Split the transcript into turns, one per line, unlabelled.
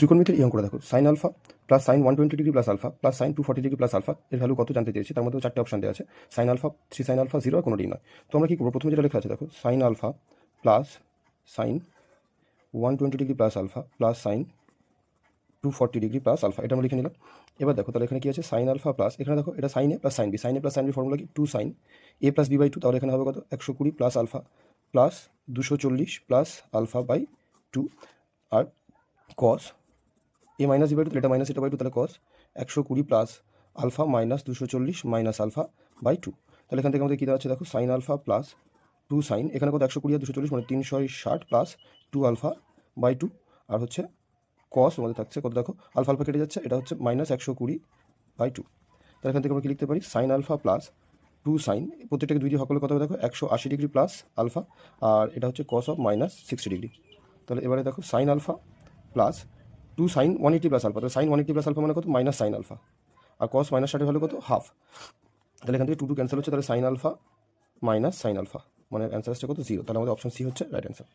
ত্রিকোণমিতির এই অঙ্কটা দেখো, sine alpha plus sine 120 degree plus alpha plus sine 240 degree plus alpha এর ভ্যালু কত জানতে চেয়েছি। তার মধ্যে 4টে অপশন দেওয়া আছে, সাইন আলফা, 3 সাইন আলফা, 0 আর কোনোটি নয়। তো আমরা কী করবো, প্রথমে যেটা লেখা আছে দেখো, sine alpha plus sine 120 degree plus alpha plus sine 240 degree plus alpha, এটা আমরা লিখে নিলাম। এবার দেখো তাহলে এখানে কি আছে, সাইন আলফা প্লাস, এখানে দেখো এটা sine A plus sine B, sine A plus sine B formula কি, 2 sine A plus B by 2, তাহলে এখানে হবে কত, 120 plus alpha plus 240 plus alpha by 2, আর cos A minus B by 2, এটা মাইনাস এটা বাই 2, তাহলে cos 120 plus alpha minus 240 minus alpha by 2। তাহলে এখান থেকে আমাদের কী দেওয়া আছে দেখো, সাইন আলফা প্লাস 2 সাইন, এখানে কত 120 আর 240 মানে 360 প্লাস 2 আলফা বাই 2, আর হচ্ছে কস আমাদের থাকছে কত দেখো, আলফা আলফা কেটে যাচ্ছে, এটা হচ্ছে মাইনাস 120 বাই 2। তাহলে এখান থেকে আমরা কি লিখতে পারি, সাইন আলফা প্লাস 2 সাইন, প্রত্যেকটাকে 2 দিয়ে ভাগ করলে কত হবে দেখো, 180 ডিগ্রি প্লাস আলফা, আর এটা হচ্ছে কস অফ মাইনাস 60 ডিগ্রি। তাহলে এবারে দেখো sine alpha plus 2 sine 180 plus alpha, তাহলে সাইন 180 প্লাস আলফা মানে কত, মাইনাস সাইন আলফা, আর কস মাইনাস 60 হলো কত, হাফ। তাহলে এখান থেকে 2 ক্যান্সেল হচ্ছে, তাহলে sine alpha minus sine alpha মানে অ্যান্সার আসছে কত, 0। তাহলে আমাদের অপশন সি হচ্ছে রাইট অ্যান্সার।